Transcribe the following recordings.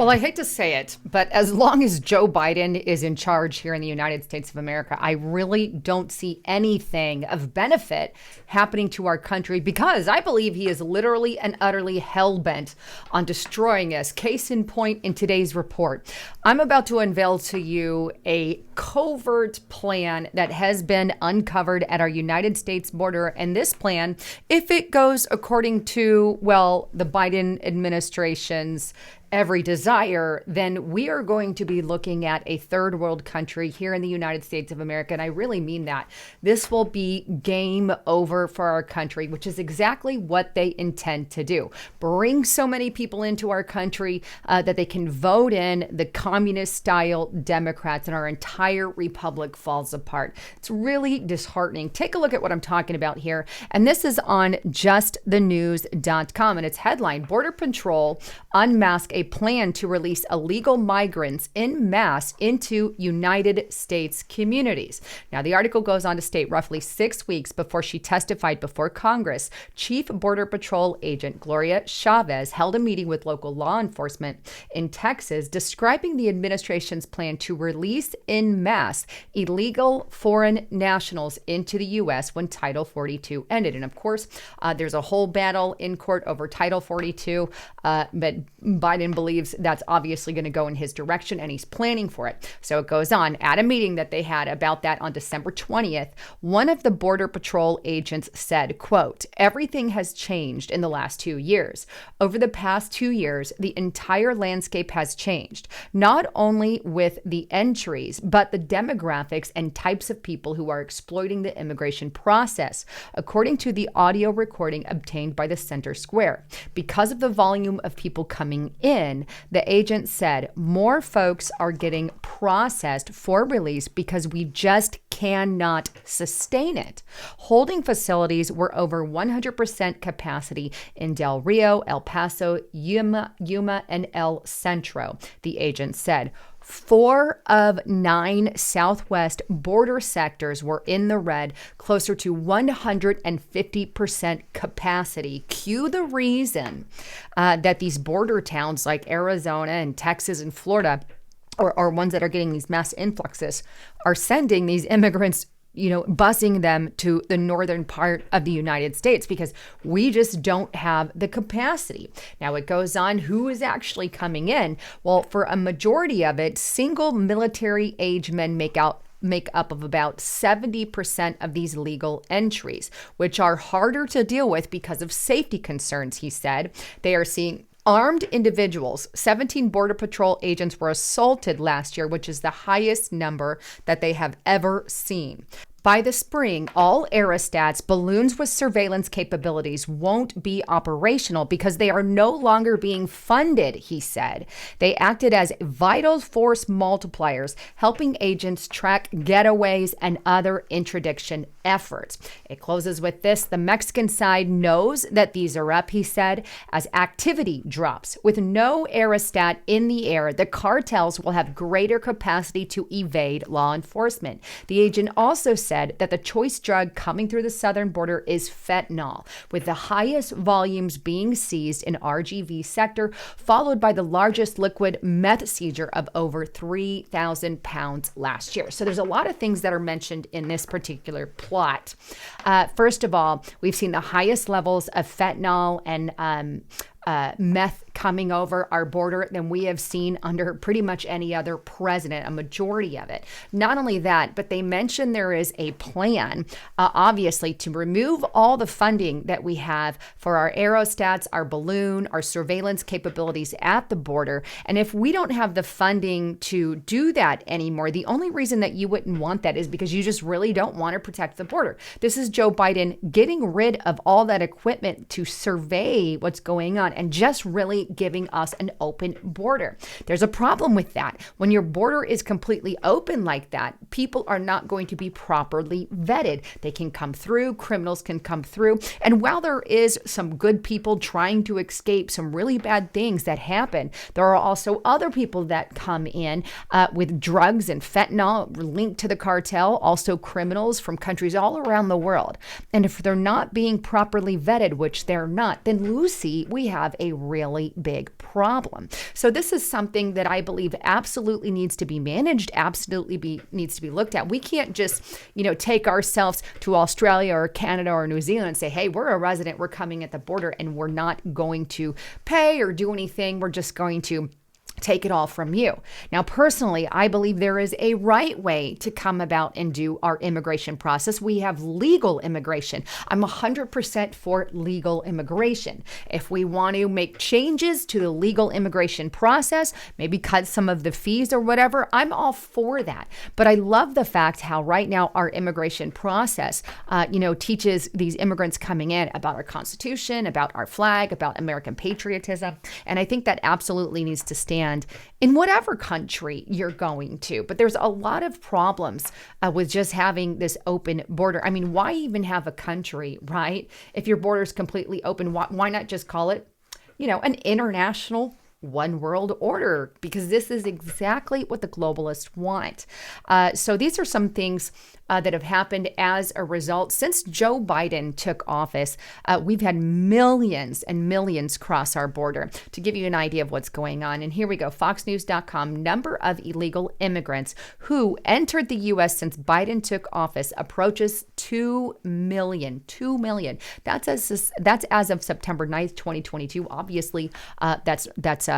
Well, I hate to say it, but as long as Joe Biden is in charge here in the United States of America, I really don't see anything of benefit happening to our country because I believe he is literally and utterly hell-bent on destroying us. Case in point in today's report, I'm about to unveil to you a covert plan that has been uncovered at our United States border. And this plan, if it goes according to, well, the Biden administration's every desire, then we are going to be looking at a third world country here in the United States of America. And I really mean that. This will be game over for our country, which is exactly what they intend to do. Bring so many people into our country that they can vote in the communist style Democrats and our entire republic falls apart. It's really disheartening. Take a look at what I'm talking about here. And this is on justthenews.com. And its headline, Border Patrol unmask a plan to release illegal migrants en masse into United States communities. Now, the article goes on to state roughly 6 weeks before she testified before Congress, Chief Border Patrol Agent Gloria Chavez held a meeting with local law enforcement in Texas describing the administration's plan to release en masse illegal foreign nationals into the U.S. when Title 42 ended. And of course, there's a whole battle in court over Title 42, but Biden believes that's obviously going to go in his direction and he's planning for it. So it goes on. At a meeting that they had about that on December 20th, one of the Border Patrol agents said, quote, "Everything has changed in the last 2 years. Over the past 2 years, the entire landscape has changed, not only with the entries, but the demographics and types of people who are exploiting the immigration process," according to the audio recording obtained by the Center Square. Because of the volume of people coming in, the agent said, more folks are getting processed for release because we just cannot sustain it. Holding facilities were over 100% capacity in Del Rio, El Paso, Yuma, and El Centro, the agent said. 4 of 9 Southwest border sectors were in the red, closer to 150% capacity. Cue the reason that these border towns like Arizona and Texas and Florida, or ones that are getting these mass influxes, are sending these immigrants, busing them to the northern part of the United States because we just don't have the capacity. Now it goes on, who is actually coming in? Well, for a majority of it, single military age men make up of about 70% of these legal entries, which are harder to deal with because of safety concerns, he said. They are seeing armed individuals. 17 Border Patrol agents were assaulted last year, which is the highest number that they have ever seen. By the spring, all aerostats, balloons with surveillance capabilities, won't be operational because they are no longer being funded, he said. They acted as vital force multipliers, helping agents track getaways and other interdiction efforts. It closes with this. The Mexican side knows that these are up, he said, as activity drops. With no aerostat in the air, the cartels will have greater capacity to evade law enforcement. The agent also said that the choice drug coming through the southern border is fentanyl, with the highest volumes being seized in RGV sector, followed by the largest liquid meth seizure of over 3,000 pounds last year. So there's a lot of things that are mentioned in this particular plot. First of all, we've seen the highest levels of fentanyl and meth coming over our border than we have seen under pretty much any other president, a majority of it. Not only that, but they mentioned there is a plan, obviously, to remove all the funding that we have for our aerostats, our balloon, our surveillance capabilities at the border. And if we don't have the funding to do that anymore, the only reason that you wouldn't want that is because you just really don't want to protect the border. This is Joe Biden getting rid of all that equipment to survey what's going on and just really giving us an open border. There's a problem with that. When your border is completely open like that, people are not going to be properly vetted. They can come through, criminals can come through. And while there is some good people trying to escape some really bad things that happen, there are also other people that come in with drugs and fentanyl linked to the cartel, also criminals from countries all around the world. And if they're not being properly vetted, which they're not, then Lucy, we have have a really big problem. So this is something that I believe absolutely needs to be managed, absolutely needs to be looked at. We can't just, take ourselves to Australia or Canada or New Zealand and say, hey, we're a resident, we're coming at the border, and we're not going to pay or do anything. We're just going to take it all from you. Now, personally, I believe there is a right way to come about and do our immigration process. We have legal immigration. I'm 100% for legal immigration. If we want to make changes to the legal immigration process, maybe cut some of the fees or whatever, I'm all for that. But I love the fact how right now our immigration process, teaches these immigrants coming in about our Constitution, about our flag, about American patriotism. And I think that absolutely needs to stand in whatever country you're going to. But there's a lot of problems with just having this open border. I mean, why even have a country, right? If your border is completely open, why not just call it, an international one world order? Because this is exactly what the globalists want. So these are some things that have happened as a result. Since Joe Biden took office, we've had millions and millions cross our border. To give you an idea of what's going on, and here we go, foxnews.com, number of illegal immigrants who entered the U.S. since Biden took office approaches 2 million. 2 million. That's as of September 9th, 2022. Obviously, that's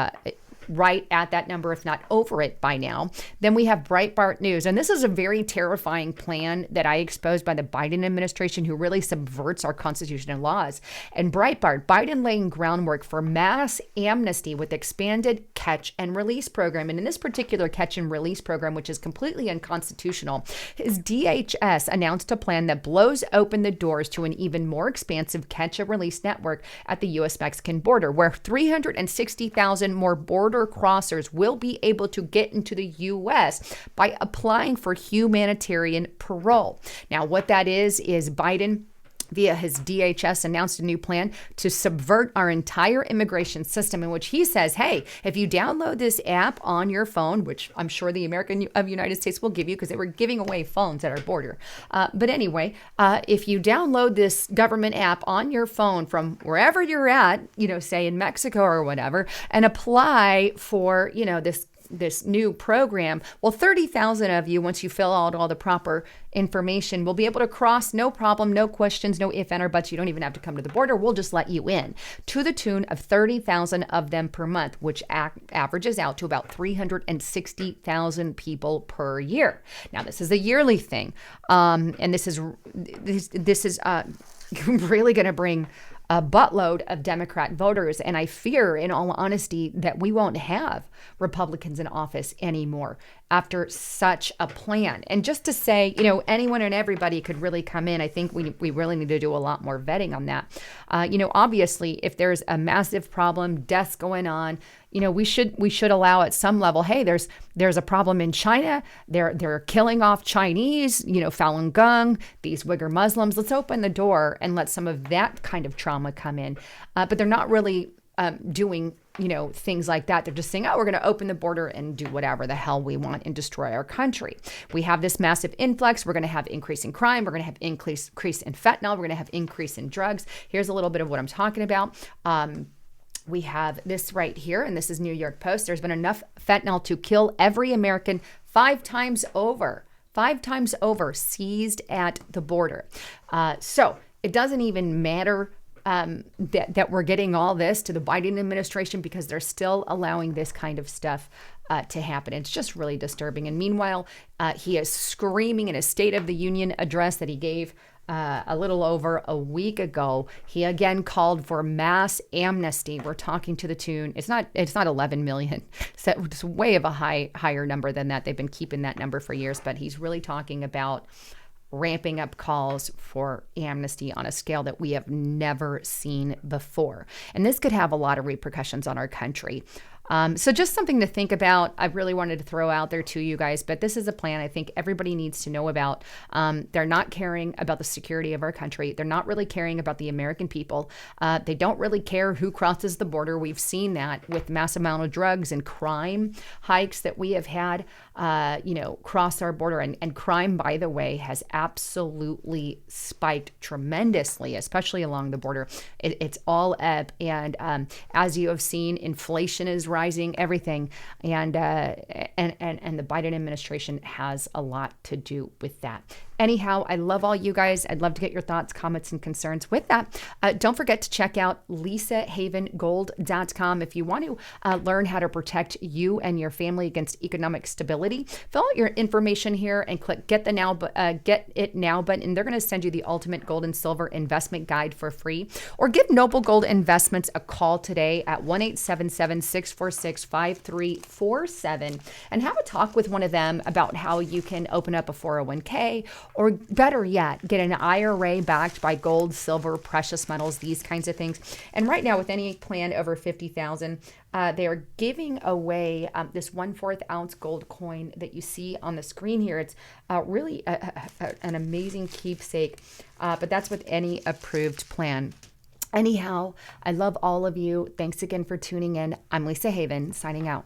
right at that number, if not over it by now. Then we have Breitbart News. And this is a very terrifying plan that I exposed by the Biden administration, who really subverts our Constitution and laws. And Breitbart, Biden laying groundwork for mass amnesty with expanded catch and release program. And in this particular catch and release program, which is completely unconstitutional, his DHS announced a plan that blows open the doors to an even more expansive catch and release network at the U.S.-Mexican border, where 360,000 more border crossers will be able to get into the U.S. by applying for humanitarian parole. Now, what that is Biden, via his DHS, announced a new plan to subvert our entire immigration system, in which he says, hey, if you download this app on your phone, which I'm sure the American of United States will give you because they were giving away phones at our border. But anyway, if you download this government app on your phone from wherever you're at, say in Mexico or whatever, and apply for, this new program, well, 30,000 of you, once you fill out all the proper information, will be able to cross, no problem, no questions, no if, and, or buts. You don't even have to come to the border. We'll just let you in, to the tune of 30,000 of them per month, which averages out to about 360,000 people per year. Now, this is a yearly thing, and this is really going to bring a buttload of Democrat voters. And I fear, in all honesty, that we won't have Republicans in office anymore after such a plan. And just to say, anyone and everybody could really come in, I think we really need to do a lot more vetting on that. Obviously, if there's a massive problem, deaths going on, we should allow at some level, hey, there's a problem in China. They're killing off Chinese, Falun Gong, these Uyghur Muslims. Let's open the door and let some of that kind of trauma come in. But they're not really doing, things like that. They're just saying, we're going to open the border and do whatever the hell we want and destroy our country. We have this massive influx. We're going to have increase in crime. We're going to have increase in fentanyl. We're going to have increase in drugs. Here's a little bit of what I'm talking about. We have this right here, and this is New York Post. There's been enough fentanyl to kill every American 5 times over, seized at the border. So it doesn't even matter that we're getting all this to the Biden administration, because they're still allowing this kind of stuff to happen. It's just really disturbing. And meanwhile, he is screaming in his State of the Union address that he gave a little over a week ago. He again called for mass amnesty. We're talking to the tune. It's not 11 million. It's way of a higher number than that. They've been keeping that number for years, but he's really talking about ramping up calls for amnesty on a scale that we have never seen before. And this could have a lot of repercussions on our country. So just something to think about. I really wanted to throw out there to you guys, but this is a plan I think everybody needs to know about. They're not caring about the security of our country. They're not really caring about the American people. They don't really care who crosses the border. We've seen that with mass amount of drugs and crime hikes that we have had, cross our border. And crime, by the way, has absolutely spiked tremendously, especially along the border. It's all up. And as you have seen, inflation is rising, everything. And the Biden administration has a lot to do with that. Anyhow, I love all you guys. I'd love to get your thoughts, comments, and concerns with that. Don't forget to check out lisahavengold.com if you want to learn how to protect you and your family against economic stability. Fill out your information here and click Get It Now button, and they're going to send you the ultimate gold and silver investment guide for free. Or give Noble Gold Investments a call today at 1-877-646-5347 and have a talk with one of them about how you can open up a 401k. Or better yet, get an IRA backed by gold, silver, precious metals, these kinds of things. And right now, with any plan over $50,000, they are giving away this 1/4 ounce gold coin that you see on the screen here. It's really an amazing keepsake, but that's with any approved plan. Anyhow, I love all of you. Thanks again for tuning in. I'm Lisa Haven, signing out.